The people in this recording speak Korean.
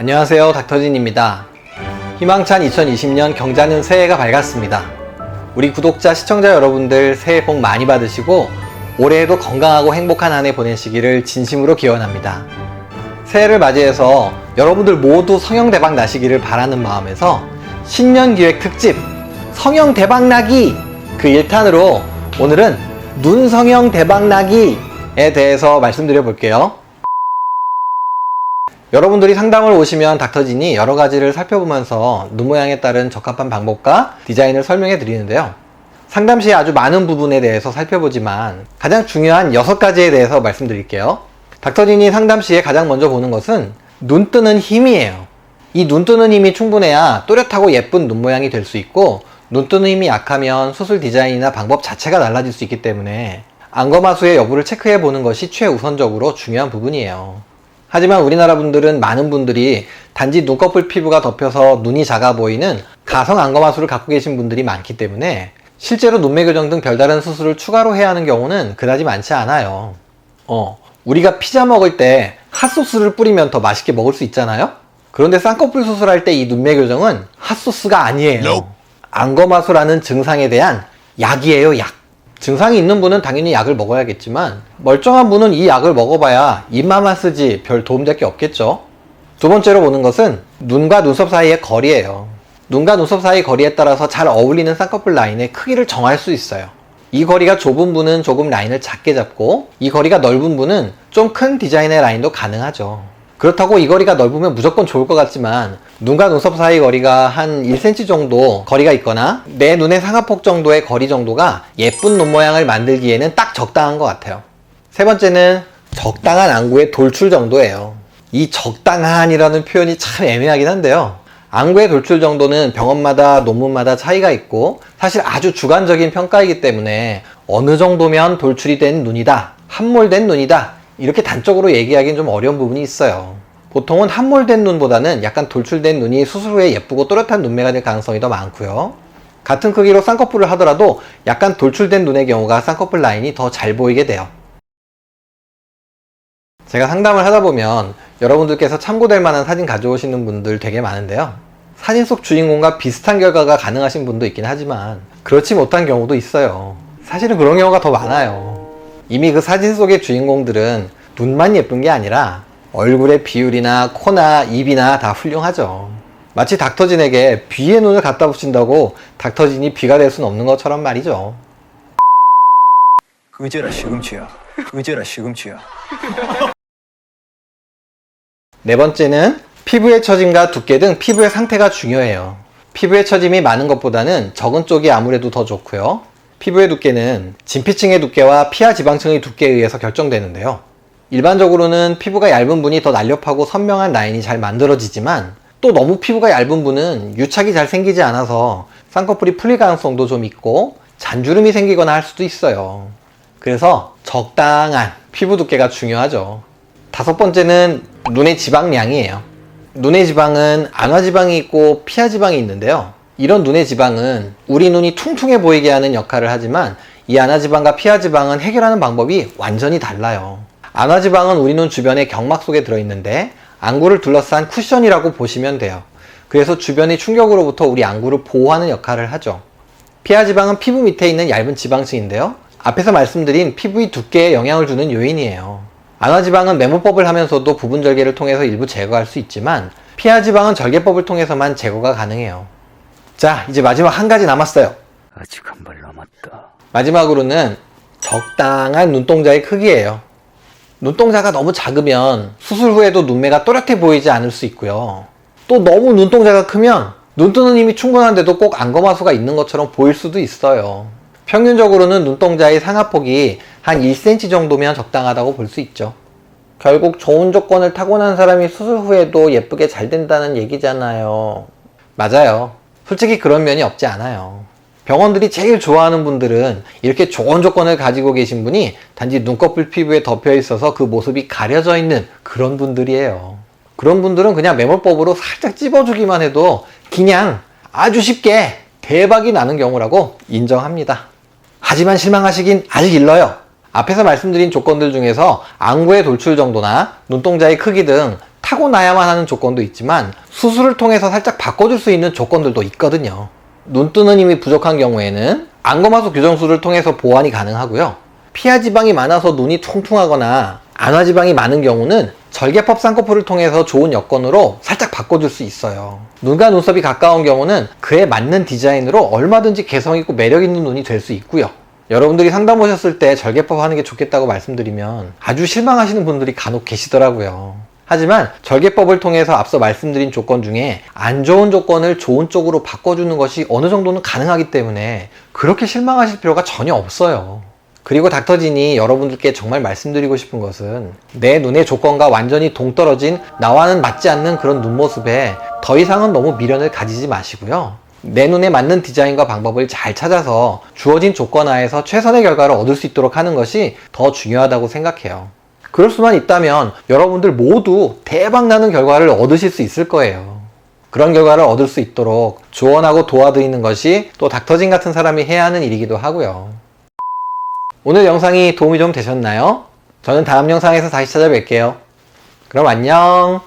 안녕하세요, 닥터진입니다. 희망찬 2020년 경자는 새해가 밝았습니다. 우리 구독자, 시청자 여러분들 새해 복 많이 받으시고 올해에도 건강하고 행복한 한 해 보내시기를 진심으로 기원합니다. 새해를 맞이해서 여러분들 모두 성형대박 나시기를 바라는 마음에서 신년기획 특집 성형대박나기 그 1탄으로 오늘은 눈성형 대박나기에 대해서 말씀드려 볼게요. 여러분들이 상담을 오시면 닥터진이 여러 가지를 살펴보면서 눈 모양에 따른 적합한 방법과 디자인을 설명해 드리는데요. 상담 시에 아주 많은 부분에 대해서 살펴보지만 가장 중요한 6가지에 대해서 말씀드릴게요. 닥터진이 상담 시에 가장 먼저 보는 것은 눈 뜨는 힘이에요. 이 눈 뜨는 힘이 충분해야 또렷하고 예쁜 눈 모양이 될 수 있고, 눈 뜨는 힘이 약하면 수술 디자인이나 방법 자체가 달라질 수 있기 때문에 안검하수의 여부를 체크해 보는 것이 최우선적으로 중요한 부분이에요. 하지만 우리나라 분들은 많은 분들이 단지 눈꺼풀 피부가 덮여서 눈이 작아 보이는 가성 안검하수를 갖고 계신 분들이 많기 때문에 실제로 눈매 교정 등 별다른 수술을 추가로 해야 하는 경우는 그다지 많지 않아요. 우리가 피자 먹을 때 핫소스를 뿌리면 더 맛있게 먹을 수 있잖아요? 그런데 쌍꺼풀 수술할 때 이 눈매 교정은 핫소스가 아니에요. 안검하수라는 증상에 대한 약이에요, 약. 증상이 있는 분은 당연히 약을 먹어야겠지만 멀쩡한 분은 이 약을 먹어봐야 입만만 쓰지 별 도움될 게 없겠죠. 두 번째로 보는 것은 눈과 눈썹 사이의 거리예요. 눈과 눈썹 사이 거리에 따라서 잘 어울리는 쌍꺼풀 라인의 크기를 정할 수 있어요. 이 거리가 좁은 분은 조금 라인을 작게 잡고, 이 거리가 넓은 분은 좀 큰 디자인의 라인도 가능하죠. 그렇다고 이 거리가 넓으면 무조건 좋을 것 같지만 눈과 눈썹 사이 거리가 한 1cm 정도 거리가 있거나 내 눈의 상하폭 정도의 거리 정도가 예쁜 눈 모양을 만들기에는 딱 적당한 것 같아요. 세 번째는 적당한 안구의 돌출 정도예요. 이 적당한이라는 표현이 참 애매하긴 한데요. 안구의 돌출 정도는 병원마다 논문마다 차이가 있고 사실 아주 주관적인 평가이기 때문에 어느 정도면 돌출이 된 눈이다, 함몰된 눈이다, 이렇게 단적으로 얘기하기는 좀 어려운 부분이 있어요. 보통은 함몰된 눈보다는 약간 돌출된 눈이 수술 후에 예쁘고 또렷한 눈매가 될 가능성이 더 많고요. 같은 크기로 쌍꺼풀을 하더라도 약간 돌출된 눈의 경우가 쌍꺼풀 라인이 더 잘 보이게 돼요. 제가 상담을 하다 보면 여러분들께서 참고될 만한 사진 가져오시는 분들 되게 많은데요. 사진 속 주인공과 비슷한 결과가 가능하신 분도 있긴 하지만 그렇지 못한 경우도 있어요. 사실은 그런 경우가 더 많아요. 이미 그 사진 속의 주인공들은 눈만 예쁜 게 아니라 얼굴의 비율이나 코나 입이나 다 훌륭하죠. 마치 닥터진에게 비의 눈을 갖다 붙인다고 닥터진이 비가 될 수는 없는 것처럼 말이죠. 의제라 시금치야. 의제라 시금치야. 네 번째는 피부의 처짐과 두께 등 피부의 상태가 중요해요. 피부의 처짐이 많은 것보다는 적은 쪽이 아무래도 더 좋고요. 피부의 두께는 진피층의 두께와 피하 지방층의 두께에 의해서 결정되는데요. 일반적으로는 피부가 얇은 분이 더 날렵하고 선명한 라인이 잘 만들어지지만 또 너무 피부가 얇은 분은 유착이 잘 생기지 않아서 쌍꺼풀이 풀릴 가능성도 좀 있고 잔주름이 생기거나 할 수도 있어요. 그래서 적당한 피부 두께가 중요하죠. 다섯 번째는 눈의 지방량이에요. 눈의 지방은 안화지방이 있고 피하지방이 있는데요. 이런 눈의 지방은 우리 눈이 퉁퉁해 보이게 하는 역할을 하지만 이 안화지방과 피하지방은 해결하는 방법이 완전히 달라요. 안화지방은 우리 눈 주변의 경막 속에 들어있는데 안구를 둘러싼 쿠션이라고 보시면 돼요. 그래서 주변의 충격으로부터 우리 안구를 보호하는 역할을 하죠. 피하지방은 피부 밑에 있는 얇은 지방층인데요. 앞에서 말씀드린 피부의 두께에 영향을 주는 요인이에요. 안화지방은 메모법을 하면서도 부분 절개를 통해서 일부 제거할 수 있지만 피하지방은 절개법을 통해서만 제거가 가능해요. 자, 이제 마지막 한 가지 남았어요. 아직 한 발 남았다. 마지막으로는 적당한 눈동자의 크기예요. 눈동자가 너무 작으면 수술 후에도 눈매가 또렷해 보이지 않을 수 있고요. 또 너무 눈동자가 크면 눈 뜨는 힘이 충분한데도 꼭 안검하수가 있는 것처럼 보일 수도 있어요. 평균적으로는 눈동자의 상하폭이 한 1cm 정도면 적당하다고 볼 수 있죠. 결국 좋은 조건을 타고난 사람이 수술 후에도 예쁘게 잘 된다는 얘기잖아요. 맞아요. 솔직히 그런 면이 없지 않아요. 병원들이 제일 좋아하는 분들은 이렇게 좋은 조건을 가지고 계신 분이 단지 눈꺼풀 피부에 덮여 있어서 그 모습이 가려져 있는 그런 분들이에요. 그런 분들은 그냥 매몰법으로 살짝 찝어주기만 해도 그냥 아주 쉽게 대박이 나는 경우라고 인정합니다. 하지만 실망하시긴 아직 일러요. 앞에서 말씀드린 조건들 중에서 안구의 돌출 정도나 눈동자의 크기 등 타고나야만 하는 조건도 있지만 수술을 통해서 살짝 바꿔줄 수 있는 조건들도 있거든요. 눈 뜨는 힘이 부족한 경우에는 안검하수 교정술을 통해서 보완이 가능하고요. 피하 지방이 많아서 눈이 퉁퉁하거나 안화 지방이 많은 경우는 절개법 쌍꺼풀을 통해서 좋은 여건으로 살짝 바꿔줄 수 있어요. 눈과 눈썹이 가까운 경우는 그에 맞는 디자인으로 얼마든지 개성있고 매력있는 눈이 될 수 있고요. 여러분들이 상담 오셨을 때 절개법 하는 게 좋겠다고 말씀드리면 아주 실망하시는 분들이 간혹 계시더라고요. 하지만 절개법을 통해서 앞서 말씀드린 조건 중에 안 좋은 조건을 좋은 쪽으로 바꿔주는 것이 어느 정도는 가능하기 때문에 그렇게 실망하실 필요가 전혀 없어요. 그리고 닥터진이 여러분들께 정말 말씀드리고 싶은 것은 내 눈의 조건과 완전히 동떨어진 나와는 맞지 않는 그런 눈모습에 더 이상은 너무 미련을 가지지 마시고요. 내 눈에 맞는 디자인과 방법을 잘 찾아서 주어진 조건 하에서 최선의 결과를 얻을 수 있도록 하는 것이 더 중요하다고 생각해요. 그럴 수만 있다면 여러분들 모두 대박나는 결과를 얻으실 수 있을 거예요. 그런 결과를 얻을 수 있도록 조언하고 도와드리는 것이 또 닥터진 같은 사람이 해야 하는 일이기도 하고요. 오늘 영상이 도움이 좀 되셨나요? 저는 다음 영상에서 다시 찾아뵐게요. 그럼 안녕.